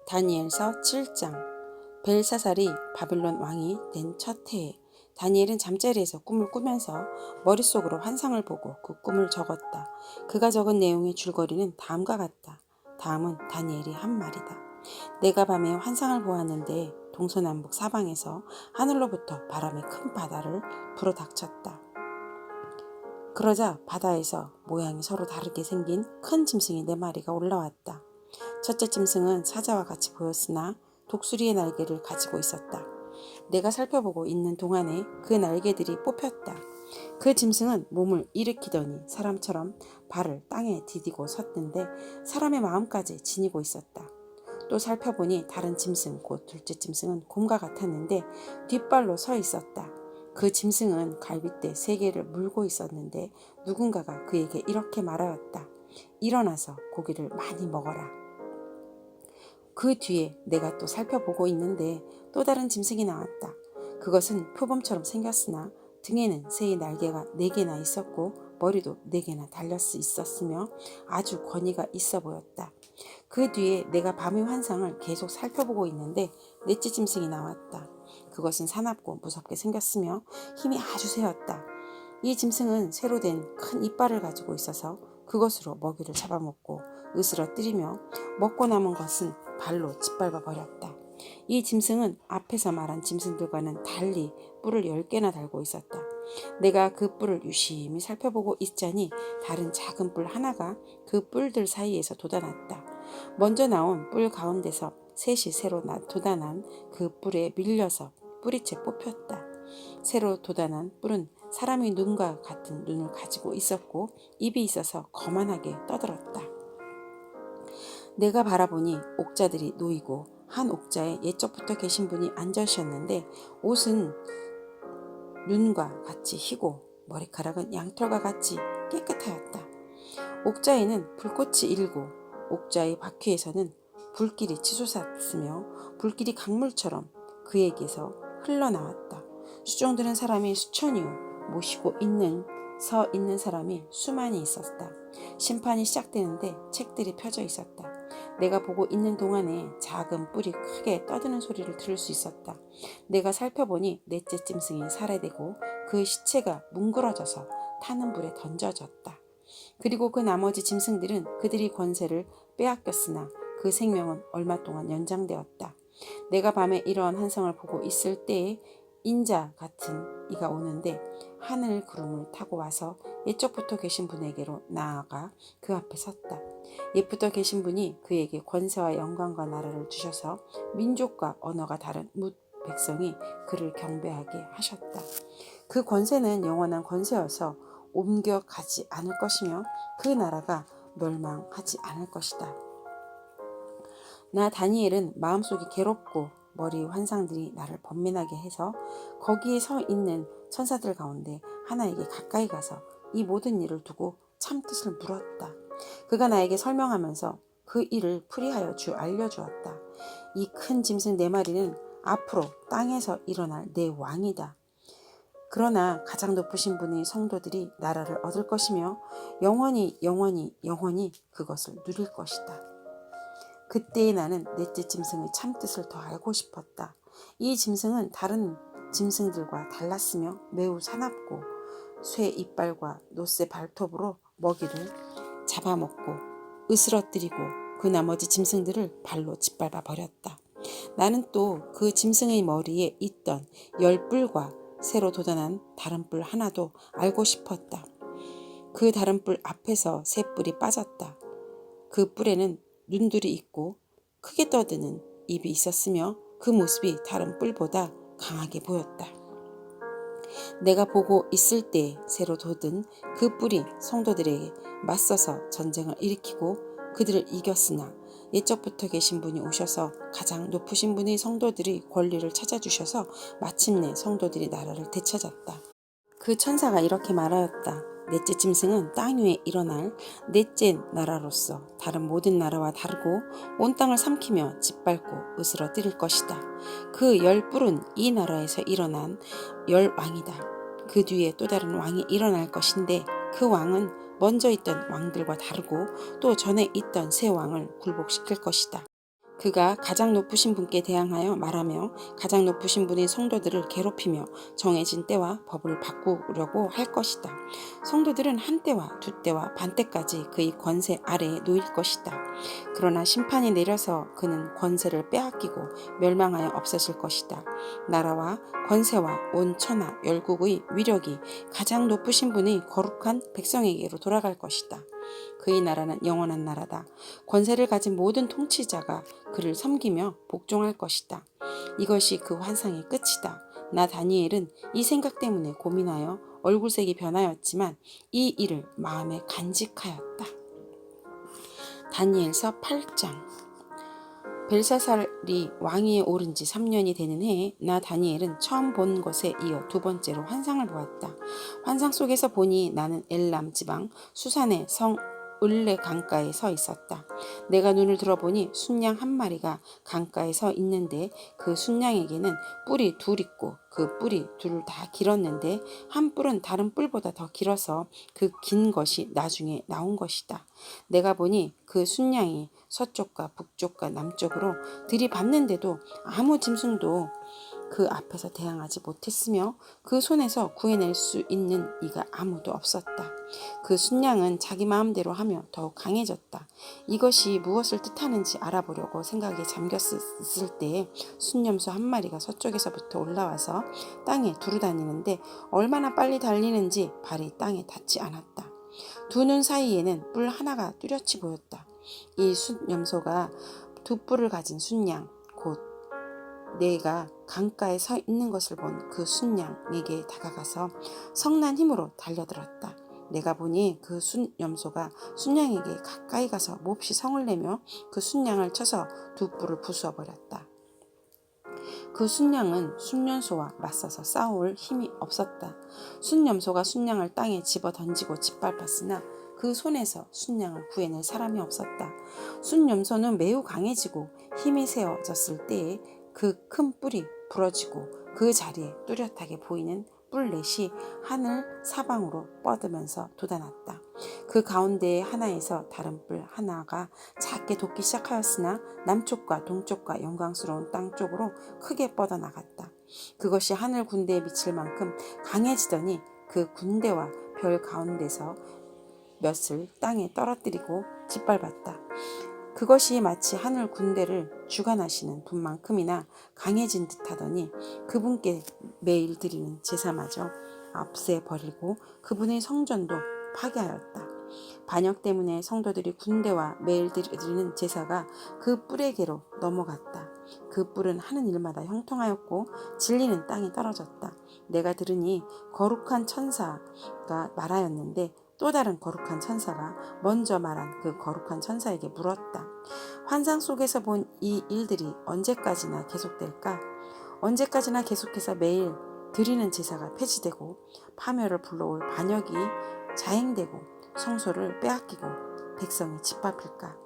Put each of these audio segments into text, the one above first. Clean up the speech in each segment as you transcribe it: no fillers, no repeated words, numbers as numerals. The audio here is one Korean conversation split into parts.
다니엘서 7장. 벨사살이 바빌론 왕이 된 첫 해에 다니엘은 잠자리에서 꿈을 꾸면서 머릿속으로 환상을 보고 그 꿈을 적었다. 그가 적은 내용의 줄거리는 다음과 같다. 다음은 다니엘이 한 말이다. 내가 밤에 환상을 보았는데 동서남북 사방에서 하늘로부터 바람이 큰 바다를 불어닥쳤다. 그러자 바다에서 모양이 서로 다르게 생긴 큰 짐승이 4마리가 올라왔다. 첫째 짐승은 사자와 같이 보였으나 독수리의 날개를 가지고 있었다. 내가 살펴보고 있는 동안에 그 날개들이 뽑혔다. 그 짐승은 몸을 일으키더니 사람처럼 발을 땅에 디디고 섰는데 사람의 마음까지 지니고 있었다. 또 살펴보니 다른 짐승 곧 둘째 짐승은 곰과 같았는데 뒷발로 서 있었다. 그 짐승은 갈빗대 3개를 물고 있었는데 누군가가 그에게 이렇게 말하였다. 일어나서 고기를 많이 먹어라. 그 뒤에 내가 또 살펴보고 있는데 또 다른 짐승이 나왔다. 그것은 표범처럼 생겼으나 등에는 새의 날개가 4개나 있었고 머리도 4개나 달려 있었으며 아주 권위가 있어 보였다. 그 뒤에 내가 밤의 환상을 계속 살펴보고 있는데 넷째 짐승이 나왔다. 그것은 사납고 무섭게 생겼으며 힘이 아주 세었다. 이 짐승은 쇠로 된 큰 이빨을 가지고 있어서 그것으로 먹이를 잡아먹고 으스러뜨리며 먹고 남은 것은 발로 짓밟아 버렸다. 이 짐승은 앞에서 말한 짐승들과는 달리 뿔을 10개나 달고 있었다. 내가 그 뿔을 유심히 살펴보고 있자니 다른 작은 뿔 하나가 그 뿔들 사이에서 돋아났다. 먼저 나온 뿔 가운데서 셋이 새로 돋아난 그 뿔에 밀려서 뿌리채 뽑혔다. 새로 돋아난 뿔은 사람의 눈과 같은 눈을 가지고 있었고 입이 있어서 거만하게 떠들었다. 내가 바라보니 옥자들이 놓이고 한 옥자에 옛적부터 계신 분이 앉으셨는데 옷은 눈과 같이 희고 머리카락은 양털과 같이 깨끗하였다. 옥자에는 불꽃이 일고 옥자의 바퀴에서는 불길이 치솟았으며 불길이 강물처럼 그에게서 흘러나왔다. 수종드는 사람이 수천이요 모시고 서 있는 사람이 수만이 있었다. 심판이 시작되는데 책들이 펴져 있었다. 내가 보고 있는 동안에 작은 뿔이 크게 떠드는 소리를 들을 수 있었다. 내가 살펴보니 넷째 짐승이 살해되고 그 시체가 뭉그러져서 타는 불에 던져졌다. 그리고 그 나머지 짐승들은 그들이 권세를 빼앗겼으나 그 생명은 얼마 동안 연장되었다. 내가 밤에 이러한 환상을 보고 있을 때에 인자 같은 이가 오는데 하늘 구름을 타고 와서 옛적부터 계신 분에게로 나아가 그 앞에 섰다. 옛부터 계신 분이 그에게 권세와 영광과 나라를 주셔서 민족과 언어가 다른 뭇 백성이 그를 경배하게 하셨다. 그 권세는 영원한 권세여서 옮겨가지 않을 것이며 그 나라가 멸망하지 않을 것이다. 나 다니엘은 마음속이 괴롭고 머리 환상들이 나를 번민하게 해서 거기에 서 있는 천사들 가운데 하나에게 가까이 가서 이 모든 일을 두고 참뜻을 물었다. 그가 나에게 설명하면서 그 일을 풀이하여 알려주었다. 이 큰 짐승 4마리는 앞으로 땅에서 일어날 내 왕이다. 그러나 가장 높으신 분의 성도들이 나라를 얻을 것이며 영원히 그것을 누릴 것이다. 그때에 나는 넷째 짐승의 참뜻을 더 알고 싶었다. 이 짐승은 다른 짐승들과 달랐으며 매우 사납고 쇠 이빨과 노새 발톱으로 먹이를 잡아먹고 으스러뜨리고 그 나머지 짐승들을 발로 짓밟아 버렸다. 나는 또 그 짐승의 머리에 있던 10뿔과 새로 돋아난 다른 뿔 하나도 알고 싶었다. 그 다른 뿔 앞에서 3뿔이 빠졌다. 그 뿔에는 눈들이 있고 크게 떠드는 입이 있었으며 그 모습이 다른 뿔보다 강하게 보였다. 내가 보고 있을 때 새로 돋은 그 뿔이 성도들에게 맞서서 전쟁을 일으키고 그들을 이겼으나 옛적부터 계신 분이 오셔서 가장 높으신 분의 성도들이 권리를 찾아주셔서 마침내 성도들이 나라를 되찾았다. 그 천사가 이렇게 말하였다. 넷째 짐승은 땅 위에 일어날 넷째 나라로서 다른 모든 나라와 다르고 온 땅을 삼키며 짓밟고 으스러뜨릴 것이다. 그 10뿔은 이 나라에서 일어난 10왕이다. 그 뒤에 또 다른 왕이 일어날 것인데 그 왕은 먼저 있던 왕들과 다르고 또 전에 있던 새 왕을 굴복시킬 것이다. 그가 가장 높으신 분께 대항하여 말하며 가장 높으신 분이 성도들을 괴롭히며 정해진 때와 법을 바꾸려고 할 것이다. 성도들은 한 때와 두 때와 반 때까지 그의 권세 아래에 놓일 것이다. 그러나 심판이 내려서 그는 권세를 빼앗기고 멸망하여 없어질 것이다. 나라와 권세와 온 천하 열국의 위력이 가장 높으신 분의 거룩한 백성에게로 돌아갈 것이다. 그의 나라는 영원한 나라다. 권세를 가진 모든 통치자가 그를 섬기며 복종할 것이다. 이것이 그 환상의 끝이다. 나 다니엘은 이 생각 때문에 고민하여 얼굴색이 변하였지만 이 일을 마음에 간직하였다. 다니엘서 8장. 벨사살이 왕위에 오른 지 3년이 되는 해에 나 다니엘은 처음 본 것에 이어 두 번째로 환상을 보았다. 환상 속에서 보니 나는 엘람 지방 수산의 성 을레 강가에 서 있었다. 내가 눈을 들어보니 순양 한 마리가 강가에 서 있는데 그 순양에게는 뿔이 둘 있고 그 뿔이 둘 다 길었는데 한 뿔은 다른 뿔보다 더 길어서 그 긴 것이 나중에 나온 것이다. 내가 보니 그 순양이 서쪽과 북쪽과 남쪽으로 들이받는데도 아무 짐승도 그 앞에서 대항하지 못했으며 그 손에서 구해낼 수 있는 이가 아무도 없었다. 그 순양은 자기 마음대로 하며 더욱 강해졌다. 이것이 무엇을 뜻하는지 알아보려고 생각에 잠겼을 때에 순념소 한 마리가 서쪽에서부터 올라와서 땅에 두루 다니는데 얼마나 빨리 달리는지 발이 땅에 닿지 않았다. 두 눈 사이에는 뿔 하나가 뚜렷이 보였다. 이 순염소가 두 뿔을 가진 순양 곧 내가 강가에 서 있는 것을 본 그 순양에게 다가가서 성난 힘으로 달려들었다. 내가 보니 그 순염소가 순양에게 가까이 가서 몹시 성을 내며 그 순양을 쳐서 두 뿔을 부수어 버렸다. 그 순양은 순염소와 맞서서 싸울 힘이 없었다. 순염소가 순양을 땅에 집어 던지고 짓밟았으나 그 손에서 순양을 구해낼 사람이 없었다. 순염소는 매우 강해지고 힘이 세워졌을 때에 그 큰 뿔이 부러지고 그 자리에 뚜렷하게 보이는 뿔넷이 하늘 사방으로 뻗으면서 돋아났다. 그 가운데에 하나에서 다른 뿔 하나가 작게 돋기 시작하였으나 남쪽과 동쪽과 영광스러운 땅 쪽으로 크게 뻗어나갔다. 그것이 하늘 군대에 미칠 만큼 강해지더니 그 군대와 별 가운데서 몇을 땅에 떨어뜨리고 짓밟았다. 그것이 마치 하늘 군대를 주관하시는 분만큼이나 강해진 듯하더니 그분께 매일 드리는 제사마저 없애버리고 그분의 성전도 파괴하였다. 반역 때문에 성도들이 군대와 매일 드리는 제사가 그 뿔에게로 넘어갔다. 그 뿔은 하는 일마다 형통하였고 진리는 땅에 떨어졌다. 내가 들으니 거룩한 천사가 말하였는데 또 다른 거룩한 천사가 먼저 말한 그 거룩한 천사에게 물었다. 환상 속에서 본 이 일들이 언제까지나 계속될까? 언제까지나 계속해서 매일 드리는 제사가 폐지되고 파멸을 불러올 반역이 자행되고 성소를 빼앗기고 백성이 짓밟힐까?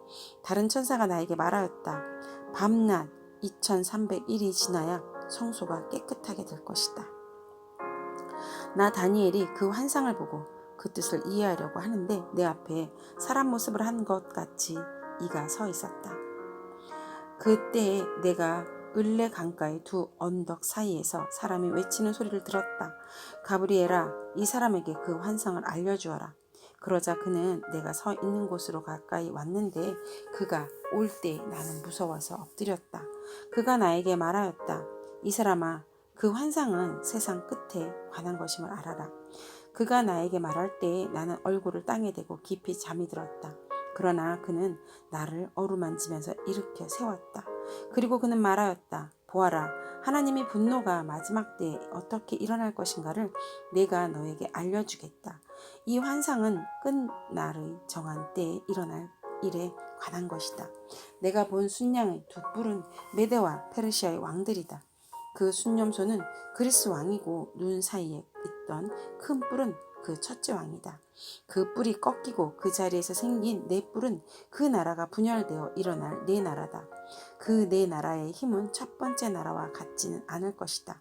다른 천사가 나에게 말하였다. 밤낮 2300일이 지나야 성소가 깨끗하게 될 것이다. 나 다니엘이 그 환상을 보고 그 뜻을 이해하려고 하는데 내 앞에 사람 모습을 한 것 같이 이가 서 있었다. 그때에 내가 을레 강가의 두 언덕 사이에서 사람이 외치는 소리를 들었다. 가브리엘아, 이 사람에게 그 환상을 알려주어라. 그러자 그는 내가 서 있는 곳으로 가까이 왔는데 그가 올 때 나는 무서워서 엎드렸다. 그가 나에게 말하였다. 이 사람아, 그 환상은 세상 끝에 관한 것임을 알아라. 그가 나에게 말할 때에 나는 얼굴을 땅에 대고 깊이 잠이 들었다. 그러나 그는 나를 어루만지면서 일으켜 세웠다. 그리고 그는 말하였다. 보아라, 하나님의 분노가 마지막 때에 어떻게 일어날 것인가를 내가 너에게 알려주겠다. 이 환상은 끝날의 정한 때에 일어날 일에 관한 것이다. 내가 본 순양의 두 뿔은 메대와 페르시아의 왕들이다. 그 순념소는 그리스 왕이고 눈 사이에 있던 큰 뿔은 그 첫째 왕이다. 그 뿔이 꺾이고 그 자리에서 생긴 네 뿔은 그 나라가 분열되어 일어날 네 나라다. 그 네 나라의 힘은 첫 번째 나라와 같지는 않을 것이다.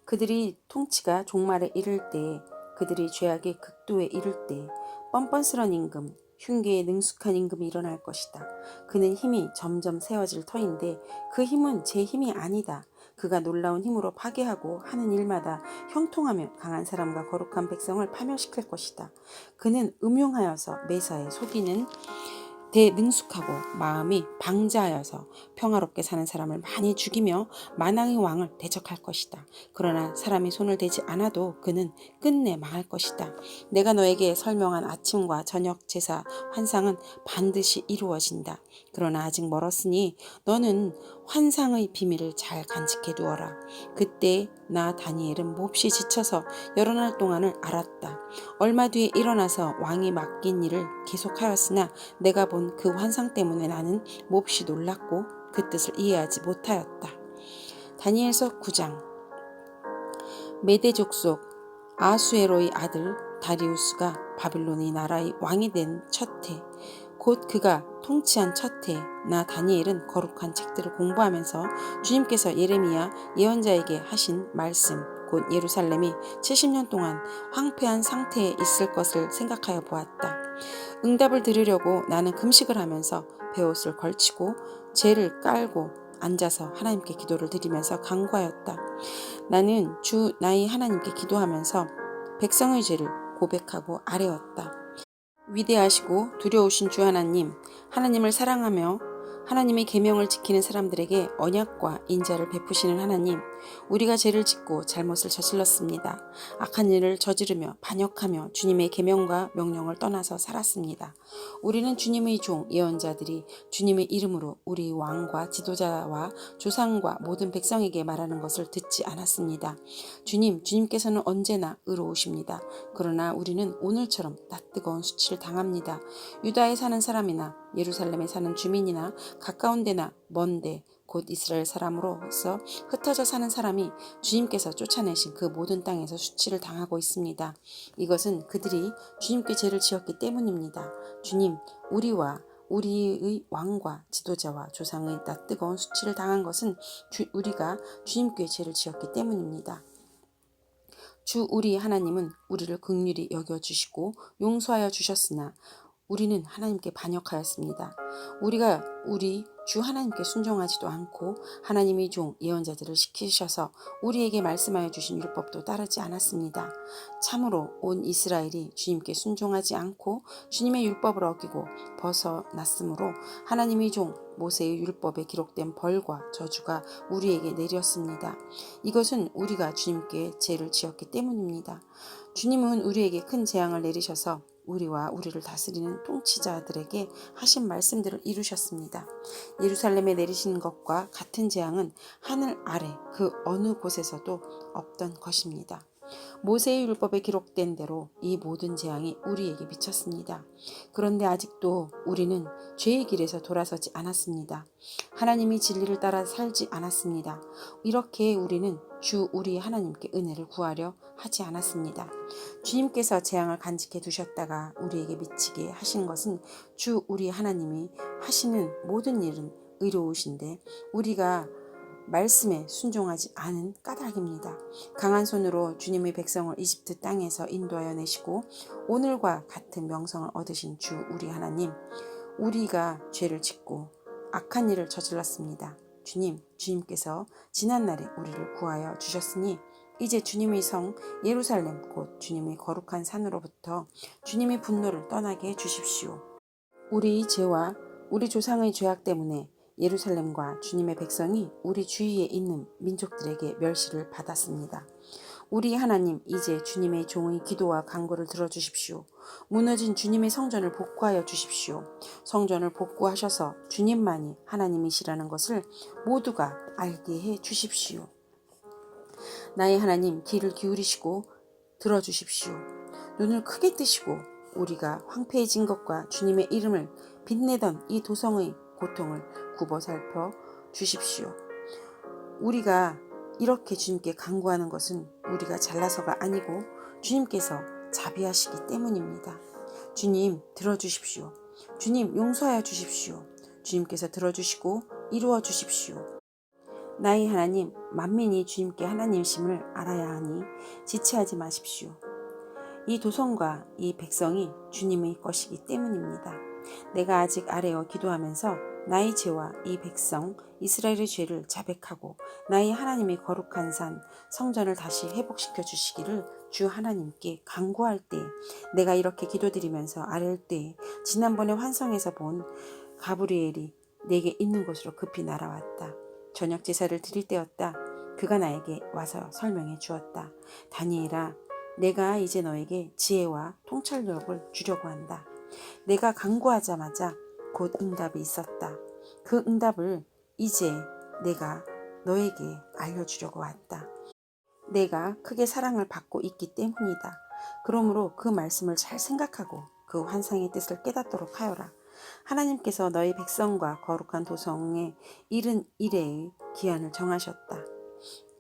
그들이 통치가 종말에 이를 때, 그들이 죄악의 극도에 이를 때, 뻔뻔스런 임금, 흉계에 능숙한 임금이 일어날 것이다. 그는 힘이 점점 세워질 터인데 그 힘은 제 힘이 아니다. 그가 놀라운 힘으로 파괴하고 하는 일마다 형통하며 강한 사람과 거룩한 백성을 파멸시킬 것이다. 그는 음흉하여서 매사에 속이는 대능숙하고 마음이 방자하여서 평화롭게 사는 사람을 많이 죽이며 만왕의 왕을 대적할 것이다. 그러나 사람이 손을 대지 않아도 그는 끝내 망할 것이다. 내가 너에게 설명한 아침과 저녁 제사 환상은 반드시 이루어진다. 그러나 아직 멀었으니 너는 환상의 비밀을 잘 간직해 두어라. 그때 나 다니엘은 몹시 지쳐서 여러 날 동안을 앓았다. 얼마 뒤에 일어나서 왕이 맡긴 일을 계속하였으나 내가 본 그 환상 때문에 나는 몹시 놀랐고 그 뜻을 이해하지 못하였다. 다니엘서 9장. 메대 족속 아수에로의 아들 다리우스가 바빌론의 나라의 왕이 된 첫 해, 곧 그가 통치한 첫 해, 나 다니엘은 거룩한 책들을 공부하면서 주님께서 예레미야 예언자에게 하신 말씀, 곧 예루살렘이 70년 동안 황폐한 상태에 있을 것을 생각하여 보았다. 응답을 들으려고 나는 금식을 하면서 베옷을 걸치고 재를 깔고 앉아서 하나님께 기도를 드리면서 간구하였다. 나는 주 나의 하나님께 기도하면서 백성의 죄를 고백하고 아뢰었다. 위대하시고 두려우신 주 하나님, 하나님을 사랑하며 하나님의 계명을 지키는 사람들에게 언약과 인자를 베푸시는 하나님, 우리가 죄를 짓고 잘못을 저질렀습니다. 악한 일을 저지르며 반역하며 주님의 계명과 명령을 떠나서 살았습니다. 우리는 주님의 종 예언자들이 주님의 이름으로 우리 왕과 지도자와 조상과 모든 백성에게 말하는 것을 듣지 않았습니다. 주님께서는 언제나 의로우십니다. 그러나 우리는 오늘처럼 낯뜨거운 수치를 당합니다. 유다에 사는 사람이나 예루살렘에 사는 주민이나 가까운 데나 먼데 곧 이스라엘 사람으로서 흩어져 사는 사람이 주님께서 쫓아내신 그 모든 땅에서 수치를 당하고 있습니다. 이것은 그들이 주님께 죄를 지었기 때문입니다. 주님, 우리와 우리의 왕과 지도자와 조상의 낯뜨거운 수치를 당한 것은 우리가 주님께 죄를 지었기 때문입니다. 주 우리 하나님은 우리를 긍휼히 여겨주시고 용서하여 주셨으나 우리는 하나님께 반역하였습니다. 우리가 우리 주 하나님께 순종하지도 않고 하나님의 종 예언자들을 시키셔서 우리에게 말씀하여 주신 율법도 따르지 않았습니다. 참으로 온 이스라엘이 주님께 순종하지 않고 주님의 율법을 어기고 벗어났으므로 하나님의 종 모세의 율법에 기록된 벌과 저주가 우리에게 내렸습니다. 이것은 우리가 주님께 죄를 지었기 때문입니다. 주님은 우리에게 큰 재앙을 내리셔서 우리와 우리를 다스리는 통치자들에게 하신 말씀들을 이루셨습니다. 예루살렘에 내리신 것과 같은 재앙은 하늘 아래 그 어느 곳에서도 없던 것입니다. 모세의 율법에 기록된 대로 이 모든 재앙이 우리에게 미쳤습니다. 그런데 아직도 우리는 죄의 길에서 돌아서지 않았습니다. 하나님이 진리를 따라 살지 않았습니다. 이렇게 우리는 주 우리 하나님께 은혜를 구하려 하지 않았습니다. 주님께서 재앙을 간직해 두셨다가 우리에게 미치게 하신 것은 주 우리 하나님이 하시는 모든 일은 의로우신데 우리가 말씀에 순종하지 않은 까닭입니다. 강한 손으로 주님의 백성을 이집트 땅에서 인도하여 내시고 오늘과 같은 명성을 얻으신 주 우리 하나님, 우리가 죄를 짓고 악한 일을 저질렀습니다. 주님께서 지난날에 우리를 구하여 주셨으니 이제 주님의 성 예루살렘 곧 주님의 거룩한 산으로부터 주님의 분노를 떠나게 해주십시오. 우리의 죄와 우리 조상의 죄악 때문에 예루살렘과 주님의 백성이 우리 주위에 있는 민족들에게 멸시를 받았습니다. 우리 하나님, 이제 주님의 종의 기도와 간구를 들어주십시오. 무너진 주님의 성전을 복구하여 주십시오. 성전을 복구하셔서 주님만이 하나님이시라는 것을 모두가 알게 해 주십시오. 나의 하나님, 귀를 기울이시고 들어주십시오. 눈을 크게 뜨시고 우리가 황폐해진 것과 주님의 이름을 빛내던 이 도성의 고통을 굽어 살펴 주십시오. 우리가 이렇게 주님께 간구하는 것은 우리가 잘나서가 아니고 주님께서 자비하시기 때문입니다. 주님, 들어주십시오. 주님, 용서하여 주십시오. 주님께서 들어주시고 이루어 주십시오. 나의 하나님, 만민이 주님께 하나님심을 알아야 하니 지체하지 마십시오. 이 도성과 이 백성이 주님의 것이기 때문입니다. 내가 아직 아뢰어 기도하면서 나의 죄와 이 백성 이스라엘의 죄를 자백하고 나의 하나님의 거룩한 산 성전을 다시 회복시켜 주시기를 주 하나님께 간구할 때, 내가 이렇게 기도드리면서 아뢰을 때 지난번에 환상에서 본 가브리엘이 내게 있는 곳으로 급히 날아왔다. 저녁 제사를 드릴 때였다. 그가 나에게 와서 설명해 주었다. 다니엘아, 내가 이제 너에게 지혜와 통찰력을 주려고 한다. 내가 간구하자마자 곧 응답이 있었다. 그 응답을 이제 내가 너에게 알려주려고 왔다. 내가 크게 사랑을 받고 있기 때문이다. 그러므로 그 말씀을 잘 생각하고 그 환상의 뜻을 깨닫도록 하여라. 하나님께서 너희 백성과 거룩한 도성에 이른 이래의 기한을 정하셨다.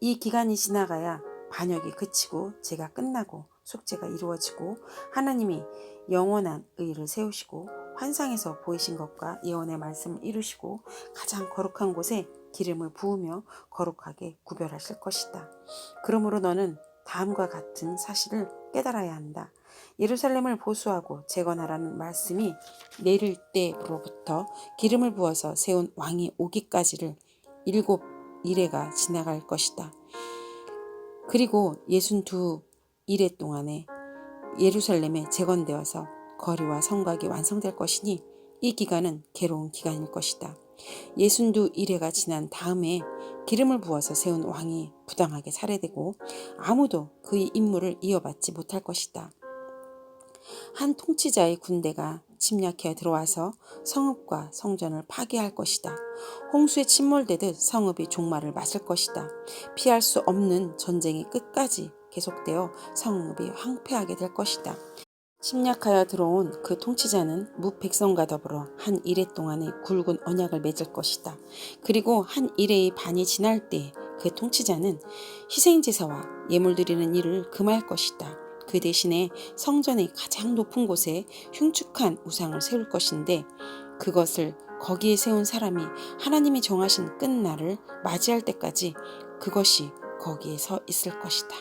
이 기간이 지나가야 반역이 그치고 죄가 끝나고 속죄가 이루어지고 하나님이 영원한 의를 세우시고 환상에서 보이신 것과 예언의 말씀을 이루시고 가장 거룩한 곳에 기름을 부으며 거룩하게 구별하실 것이다. 그러므로 너는 다음과 같은 사실을 깨달아야 한다. 예루살렘을 보수하고 재건하라는 말씀이 내릴 때로부터 기름을 부어서 세운 왕이 오기까지를 7일에가 지나갈 것이다. 그리고 62일의 동안에 예루살렘에 재건되어서 거리와 성곽이 완성될 것이니 이 기간은 괴로운 기간일 것이다. 62일에가 지난 다음에 기름을 부어서 세운 왕이 부당하게 살해되고 아무도 그의 임무를 이어받지 못할 것이다. 한 통치자의 군대가 침략해 들어와서 성읍과 성전을 파괴할 것이다. 홍수에 침몰되듯 성읍이 종말을 맞을 것이다. 피할 수 없는 전쟁이 끝까지 계속되어 성읍이 황폐하게 될 것이다. 침략하여 들어온 그 통치자는 무 백성과 더불어 한 이레 동안의 굵은 언약을 맺을 것이다. 그리고 한 이레의 반이 지날 때 그 통치자는 희생제사와 예물 드리는 일을 금할 것이다. 그 대신에 성전의 가장 높은 곳에 흉측한 우상을 세울 것인데 그것을 거기에 세운 사람이 하나님이 정하신 끝날을 맞이할 때까지 그것이 거기에 서 있을 것이다.